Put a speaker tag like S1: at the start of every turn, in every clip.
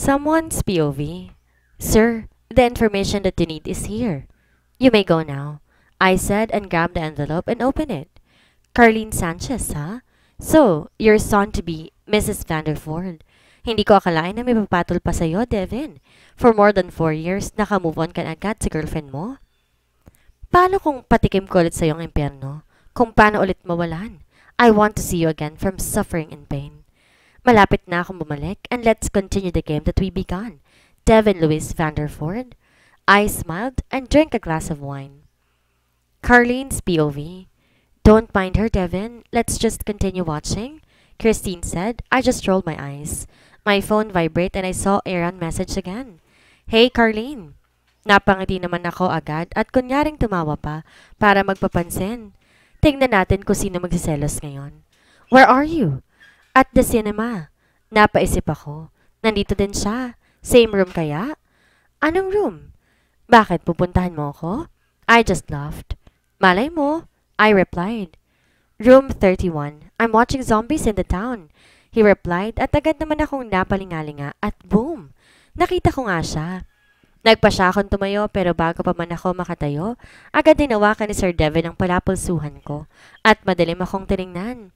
S1: Someone's POV. Sir, the information that you need is here. You may go now, I said and grabbed the envelope and opened it. Carlene Sanchez, huh? So, you're son to be Mrs. Vanderford. Hindi ko akalain na may papatol pa sa'yo, Devin. For more than 4 years, naka-move on ka na agad sa girlfriend mo. Paano kung patikim ko ulit sa'yo ang impyerno? Kung paano ulit mawalan? I want to see you again from suffering and pain. Malapit na akong bumalik, and let's continue the game that we began. Devin Louis Vanderford. I smiled and drank a glass of wine. Carlene's POV. Don't mind her, Devin. Let's just continue watching. Christine said. I just rolled my eyes. My phone vibrated and I saw Aaron message again. Hey, Carlene. Napangiti naman ako agad at kunyaring tumawa pa para magpapansin. Tingnan natin kung sino magsiselos ngayon. Where are you? At the cinema. Napaisip ako. Nandito din siya. Same room kaya? Anong room? Bakit pupuntahan mo ako? I just laughed. Malay mo, I replied. Room 31. I'm watching zombies in the town. He replied at agad naman akong napalingalinga at boom! Nakita ko nga siya. Nagpa siya akong tumayo pero bago pa man ako makatayo, agad dinawakan ni Sir Devin ang palapulsuhan ko at madalim akong tiningnan.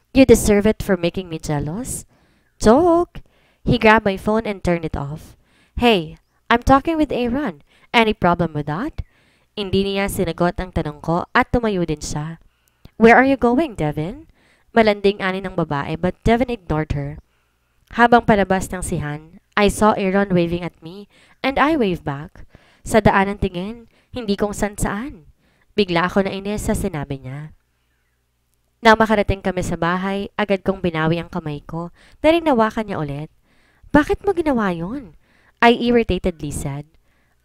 S1: You deserve it for making me jealous? Joke! He grabbed my phone and turned it off. Hey, I'm talking with Aaron. Any problem with that? Hindi niya sinagot ang tanong ko at tumayo din siya. Where are you going, Devin? Malanding ani ng babae but Devin ignored her. Habang palabas ng sihan, I saw Aaron waving at me and I waved back. Sa daan ng tingin, hindi kung saan. Bigla ako nainis sa sinabi niya. Nang makarating kami sa bahay, agad kong binawi ang kamay ko dahil nawakan niya ulit. Bakit mo ginawa yun? I irritatedly said.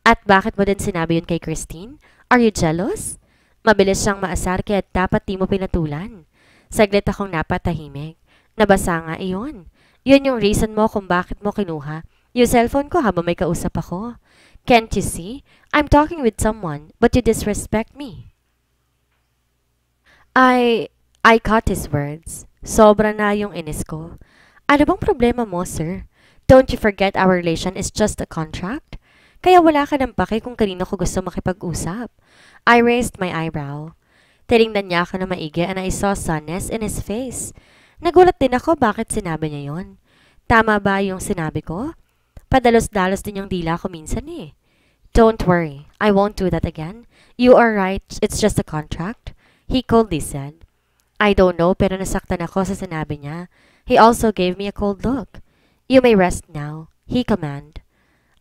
S1: At bakit mo din sinabi yun kay Christine? Are you jealous? Mabilis siyang maasar kaya dapat di mo pinatulan. Saglit akong napatahimik. Nabasa nga iyon. Yun yung reason mo kung bakit mo kinuha yung cellphone ko habang may kausap ako. Can't you see? I'm talking with someone, but you disrespect me. I caught his words. Sobra na yung inis ko. Ano bang problema mo, sir? Don't you forget our relation is just a contract? Kaya wala ka ng pake kung kanino ko gusto makipag-usap. I raised my eyebrow. Tinignan niya ako na maigi and I saw sadness in his face. Nagulat din ako bakit sinabi niya yon. Tama ba yung sinabi ko? Padalos-dalos din yung dila ko minsan eh. Don't worry, I won't do that again. You are right, it's just a contract. He coldly said. I don't know pero nasaktan ako sa sinabi niya. He also gave me a cold look. You may rest now, he commanded.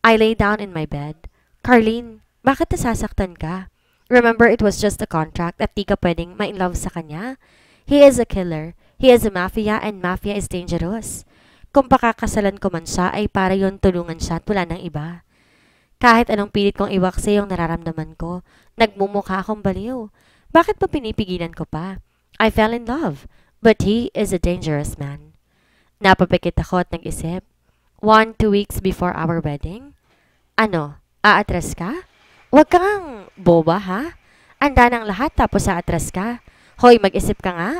S1: I lay down in my bed. Carlene, bakit nasasaktan ka? Remember it was just a contract at di ka pwedeng ma-inlove sa kanya? He is a killer. He is a mafia and mafia is dangerous. Kung pakakasalan ko man siya ay para yon tulungan siya at wala ng iba. Kahit anong pilit kong iwakse yung nararamdaman ko, nagmumukha akong baliw. Bakit pa pinipigilan ko pa? I fell in love, but he is a dangerous man. Napapikit ako at nag-isip. 1-2 weeks before our wedding? Ano, aatras ka? Huwag kang boba ha? Anda ng lahat tapos aatras ka. Hoy, mag-isip ka nga.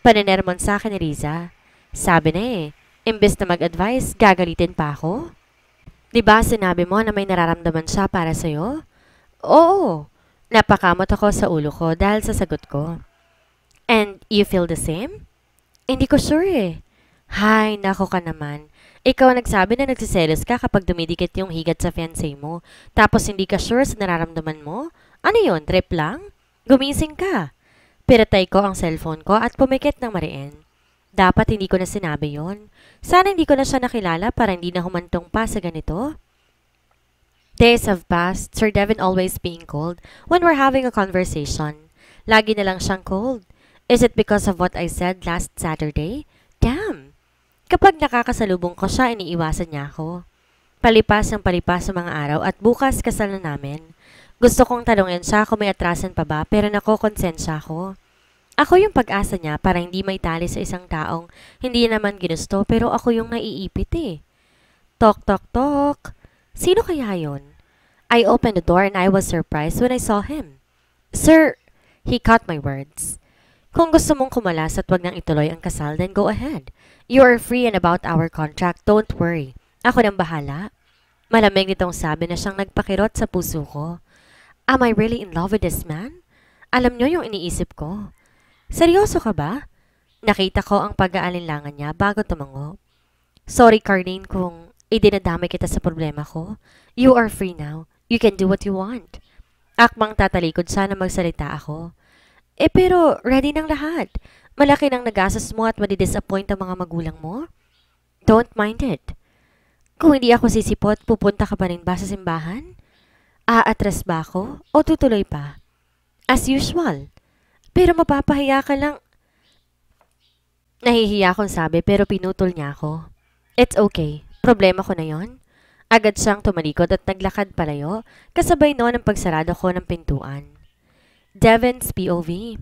S1: Paninermon sa akin ni Riza. Sabi na eh, imbes na mag-advise, gagalitin pa ako. Diba sinabi mo na may nararamdaman siya para sa'yo? Oo. Napakamot ako sa ulo ko dahil sa sagot ko. And you feel the same? Hindi ko sure eh. Hay, nako ka naman. Ikaw ang nagsabi na nagsiselos ka kapag dumidikit yung higat sa fiancé mo, tapos hindi ka sure sa nararamdaman mo? Ano yon, trip lang? Gumising ka. Piratay ko ang cellphone ko at pumikit ng mariin. Dapat hindi ko na sinabi yon. Sana hindi ko na siya nakilala para hindi na humantong pa sa ganito. Days have passed, Sir Devin always being cold when we're having a conversation. Lagi na lang siyang cold. Is it because of what I said last Saturday? Damn! Kapag nakakasalubong ko siya, iniiwasan niya ako. Palipas ng palipas sa mga araw at bukas kasal na namin. Gusto kong tanungin siya kung may atrasan pa ba pero nakokonsensya ako. Ako yung pag-asa niya para hindi may tali sa isang taong hindi naman ginusto pero ako yung naiipit eh. Tok tok tok. Sino kaya yon? I opened the door and I was surprised when I saw him. Sir, he caught my words. Kung gusto mong kumalas at wag nang ituloy ang kasal, then go ahead. You are free and about our contract, don't worry. Ako nang bahala. Malamig nitong sabi na siyang nagpakirot sa puso ko. Am I really in love with this man? Alam niyo yung iniisip ko. Seryoso ka ba? Nakita ko ang pag-aalinlangan niya bago tumango. Sorry, Carlene, kung idinadamay kita sa problema ko. You are free now. You can do what you want. Akmang tatalikod siya na magsalita ako. Pero ready ng lahat. Malaki nang nagastos mo at madidisappoint ang mga magulang mo. Don't mind it. Kung hindi ako sisipot, pupunta ka pa rin ba sa simbahan? Aatras ba ako o tutuloy pa? As usual. Pero mapapahiya ka lang. Nahihiya akong sabi pero pinutol niya ako. It's okay. Problema ko na yon. Agad siyang tumalikod at naglakad palayo, kasabay noon ang pagsarado ko ng pintuan. Devon's POV.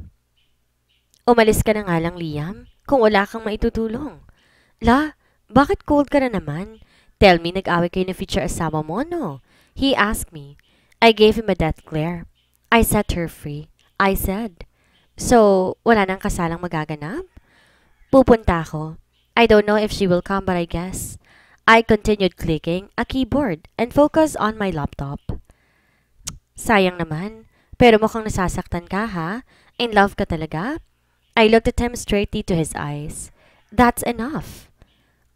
S1: Umalis ka na nga lang, Liam, kung wala kang maitutulong. La, bakit cold ka na naman? Tell me, nag-away kayo ng future asawa mo, no? He asked me. I gave him a death glare. I set her free. I said. So, wala nang kasalang magaganap? Pupunta ako. I don't know if she will come but I guess. I continued clicking a keyboard and focused on my laptop. Sayang naman. Pero mukhang nasasaktan ka, ha? In love ka talaga? I looked at him straightly to his eyes. That's enough.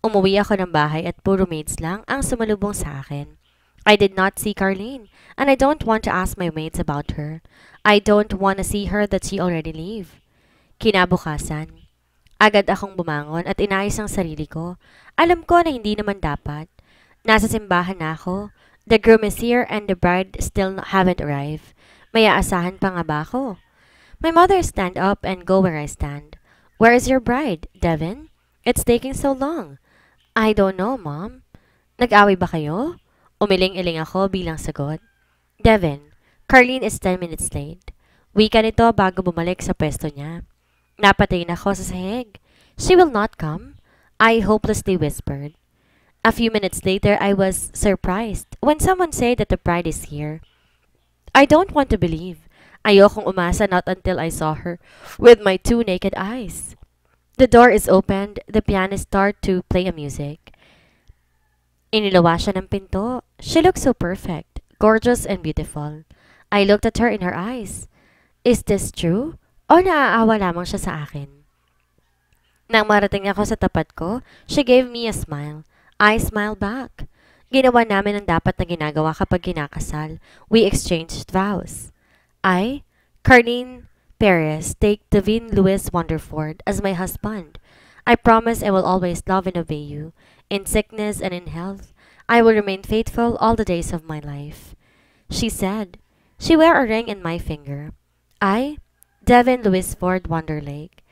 S1: Umuwi ako ng bahay at puro maids lang ang sumalubong sa akin. I did not see Carlene, and I don't want to ask my mates about her. I don't want to see her that she already leave. Kinabukasan, agad akong bumangon at inayos ang sarili ko. Alam ko na hindi naman dapat. Nasa simbahan na ako. The groom is here and the bride still haven't arrived. May aasahan pa nga ba ako? My mother stand up and go where I stand. Where is your bride, Devon? It's taking so long. I don't know, Mom. Nag-away ba kayo? Umiling-iling ako bilang sagot. Devon, Carlene is 10 minutes late. Wika nito bago bumalik sa pwesto niya. Napatingin ako sa sahig. She will not come. I hopelessly whispered. A few minutes later, I was surprised when someone said that the bride is here. I don't want to believe. Ayokong umasa not until I saw her with my two naked eyes. The door is opened, the pianist start to play a music. Inilawa siya ng pinto. She looked so perfect, gorgeous and beautiful. I looked at her in her eyes. Is this true? O naaawa lamang siya sa akin? Nang marating ako sa tapat ko, she gave me a smile. I smiled back. Ginawa namin ang dapat na ginagawa kapag kinakasal. We exchanged vows. I, Carlene Perez, take Devin Lewis Wonderford as my husband. I promise I will always love and obey you. In sickness and in health, I will remain faithful all the days of my life. She said. She wear a ring in my finger. I, Devin Lewis Ford Wonderlake,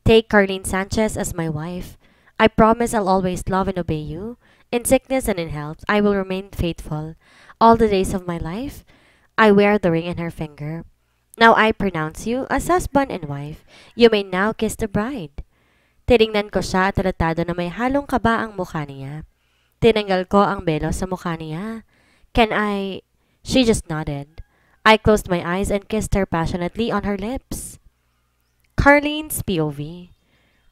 S1: take Carlene Sanchez as my wife. I promise I'll always love and obey you. In sickness and in health, I will remain faithful. All the days of my life, I wear the ring in her finger. Now I pronounce you as husband and wife. You may now kiss the bride. Tiningnan ko siya at talatado na may halong kaba ang mukha niya. Tinanggal ko ang belo sa mukha niya. Can I? She just nodded. I closed my eyes and kissed her passionately on her lips. Carlene's POV.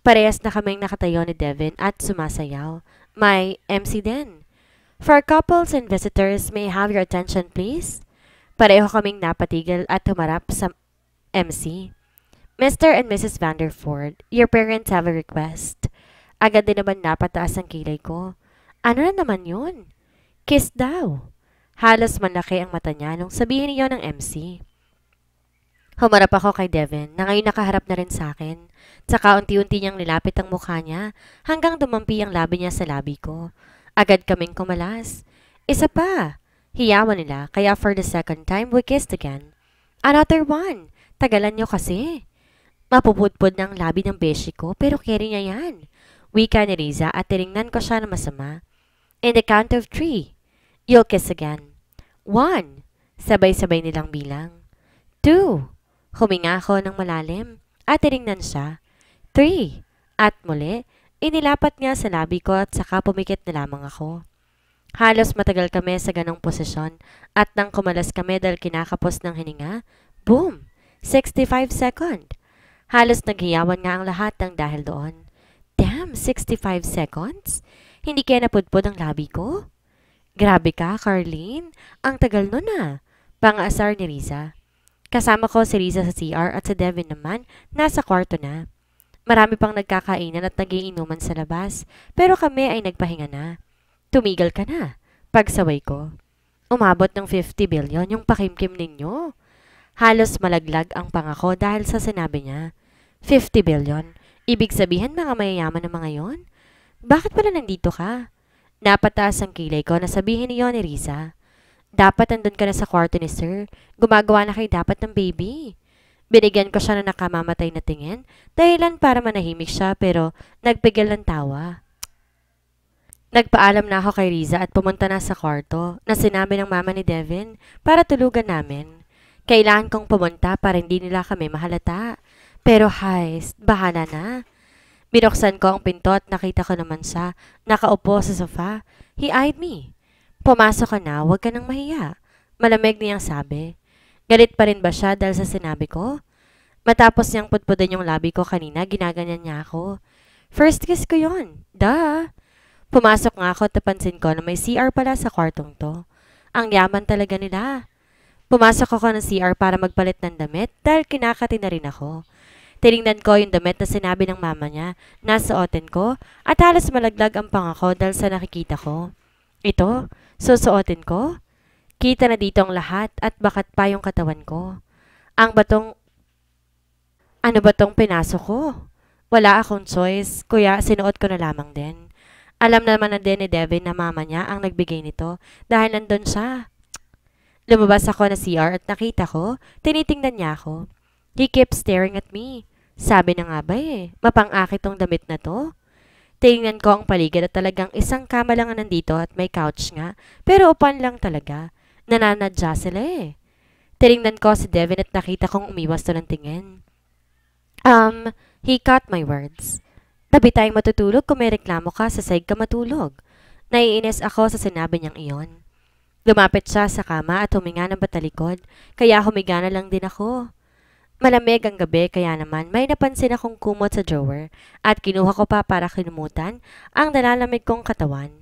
S1: Parehas na kaming nakatayo ni Devin at sumasayaw. My MC din. For couples and visitors, may I have your attention please? Pareho kaming napatigil at humarap sa MC. Mr. and Mrs. Vanderford, your parents have a request. Agad din naman napataas ang kilay ko. Ano na naman yun? Kiss daw. Halos manlaki ang mata niya nung sabihin niyo ng MC. Humarap ako kay Devin na ngayon nakaharap na rin sa akin. Tsaka unti-unti niyang nilapit ang mukha niya hanggang dumampi ang labi niya sa labi ko. Agad kaming kumalas. Isa pa. Hiyawan nila kaya for the second time we kissed again. Another one. Tagalan niyo kasi. Mapupudpud ng labi ng beshi ko pero carry niya yan. Wika ni Riza at tiningnan ko siya na masama. In the count of 3, you'll kiss again. 1, sabay-sabay nilang bilang. 2, huminga ako ng malalim at tiningnan siya. 3, at muli, inilapat niya sa labi ko at saka pumikit na lamang ako. Halos matagal kami sa ganong posisyon at nang kumalas kami dahil kinakapos ng hininga, boom! 65 second. Halos naghiyawan nga ang lahat ng dahil doon. Damn, 65 seconds? Hindi kaya napudpod ang labi ko? Grabe ka, Carlene. Ang tagal nun ah. Pang-aasar ni Riza. Kasama ko si Riza sa CR at si Devin naman nasa kwarto na. Marami pang nagkakainan at nagiinuman sa labas, pero kami ay nagpahinga na. Tumigil ka na. Pagsaway ko. Umabot ng 50 billion yung pakimkim ninyo. Halos malaglag ang pangako dahil sa sinabi niya. 50 billion. Ibig sabihin mga mayayaman ng mga yon? Bakit pala nandito ka? Napataas ang kilay ko na sabihin niyo ni Riza. Dapat andun ka na sa kwarto ni Sir. Gumagawa na kayo dapat ng baby. Binigyan ko siya na nakamamatay na tingin, dahilan para manahimik siya pero nagpigil ng tawa. Nagpaalam na ako kay Riza at pumunta na sa kwarto na sinabi ng mama ni Devin para tulugan namin. Kailangan kong pumunta para hindi nila kami mahalata. Pero heist, bahala na. Binuksan ko ang pinto at nakita ko naman siya, nakaupo sa sofa. He eyed me. Pumasok ka na, huwag ka nang mahiya. Malamig niyang sabi. Galit pa rin ba siya dahil sa sinabi ko? Matapos niyang pudpudin yung labi ko kanina, ginaganyan niya ako. First kiss ko yon. Duh! Pumasok nga ako at napansin ko na may CR pala sa kwartong to. Ang yaman talaga nila. Pumasok ako ng CR para magpalit ng damit dahil kinakati na rin ako. Tinignan ko yung damit na sinabi ng mama niya na suotin ko at halos malaglag ang pangako dahil sa nakikita ko. Ito, susuotin ko? Kita na dito ang lahat at bakat pa yung katawan ko. Ang batong... Ano ba tong pinasok ko? Wala akong choice, kuya sinuot ko na lamang din. Alam naman na din ni Devin na mama niya ang nagbigay nito dahil nandun siya. Lumabas ako na CR at nakita ko, tinitingnan niya ako. He kept staring at me. Sabi na nga ba mapang-akit tong damit na to. Tingnan ko ang paligid at talagang isang kama lang ang nandito at may couch nga, pero upan lang talaga. Nananadya sila Tinignan ko si Devin at nakita kong umiwas to ng tingin. He caught my words. Tabi tayong matutulog kung may reklamo ka, sasayag ka matulog. Naiinis ako sa sinabi niyang iyon. Lumapit siya sa kama at huminga ng batalikod, kaya humiga na lang din ako. Malamig ang gabi kaya naman may napansin akong kumot sa drawer at kinuha ko pa para kinumutan ang nalalamig kong katawan.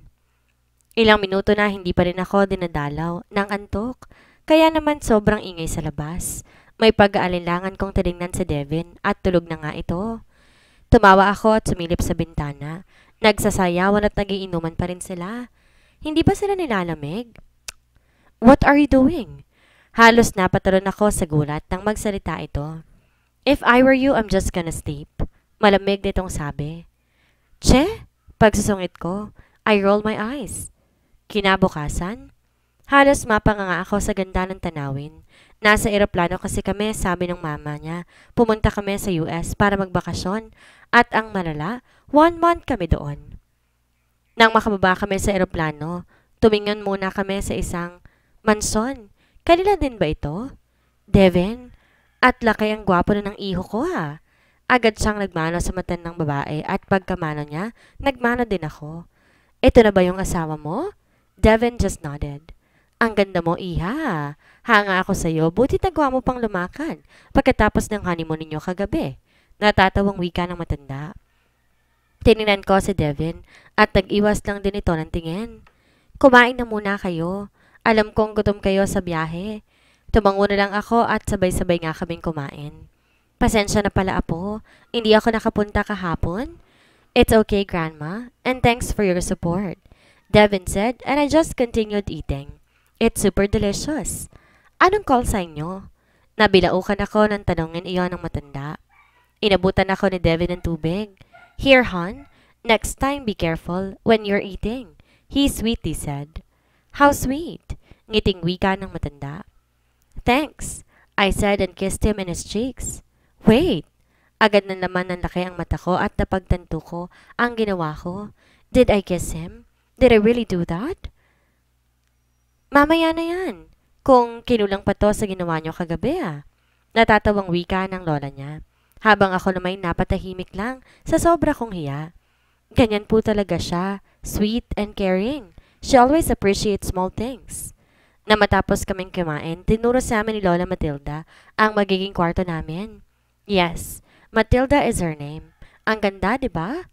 S1: Ilang minuto na hindi pa rin ako dinadalaw ng antok, kaya naman sobrang ingay sa labas. May pag-aalinlangan kong tinignan si Devin at tulog na nga ito. Tumawa ako at sumilip sa bintana. Nagsasayawan at nagiinuman pa rin sila. Hindi ba sila nilalamig? What are you doing? Halos napatalon ako sa gulat nang magsalita ito. If I were you, I'm just gonna sleep. Malamig nitong sabi. Che? Pagsusungit ko, I roll my eyes. Kinabukasan? Halos mapanganga ako sa ganda ng tanawin. Nasa eroplano kasi kami, sabi ng mama niya. Pumunta kami sa US para magbakasyon. At ang malala, 1 month kami doon. Nang makababa kami sa eroplano, tumingin muna kami sa isang manson. Kanila din ba ito? Devin? At laki ang gwapo na ng iho ko ha. Agad siyang nagmano sa mata ng babae at pagkamano niya, nagmano din ako. Ito na ba yung asawa mo? Devin just nodded. Ang ganda mo, iha. Hanga ako sa'yo, buti nagawa mo pang lumakad pagkatapos ng honeymoon ninyo kagabi. Natatawang wika ng matanda. Tinignan ko si Devin at nag-iwas lang din ito ng tingin. Kumain na muna kayo. Alam kong gutom kayo sa biyahe. Tumango na lang ako at sabay-sabay nga kaming kumain. Pasensya na pala apo, hindi ako nakapunta kahapon. It's okay, Grandma, and thanks for your support, Devin said, and I just continued eating. It's super delicious. Anong call sign nyo? Nabilaukan ako nang tanongin iyon ng matanda. Inabutan ako ni Devin ng tubig. Here, hon. Next time, be careful when you're eating. He's sweet, he said. How sweet? Ngiting wika ng matanda. Thanks, I said and kissed him in his cheeks. Wait! Agad na naman ng laki ang mata ko at napagtanto ko ang ginawa ko. Did I kiss him? Did I really do that? Mamaya na yan. Kung kinulang pa to sa ginawa niyo kagabi Natatawang wika ng lola niya. Habang ako naman napatahimik lang sa sobra kong hiya. Ganyan po talaga siya, sweet and caring. She always appreciates small things. Na matapos kaming kumain, tinuro sa amin ni Lola Matilda ang magiging kwarto namin. Yes, Matilda is her name. Ang ganda, di ba?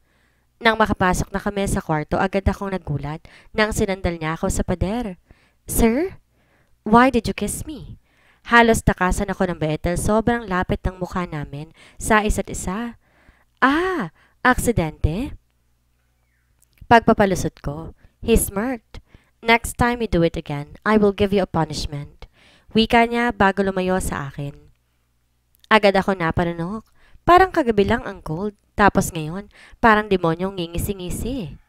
S1: Nang makapasok na kami sa kwarto, agad akong nagulat nang sinandal niya ako sa pader. Sir, why did you kiss me? Halos takasan ako ng betel, sobrang lapit ng mukha namin sa isa't isa. Ah, aksidente? Pagpapalusot ko. He smirked. Next time you do it again, I will give you a punishment. Wika niya bago lumayo sa akin. Agad ako napanunok. Parang kagabi lang ang cold. Tapos ngayon, parang demonyong ngingisi-ngisi.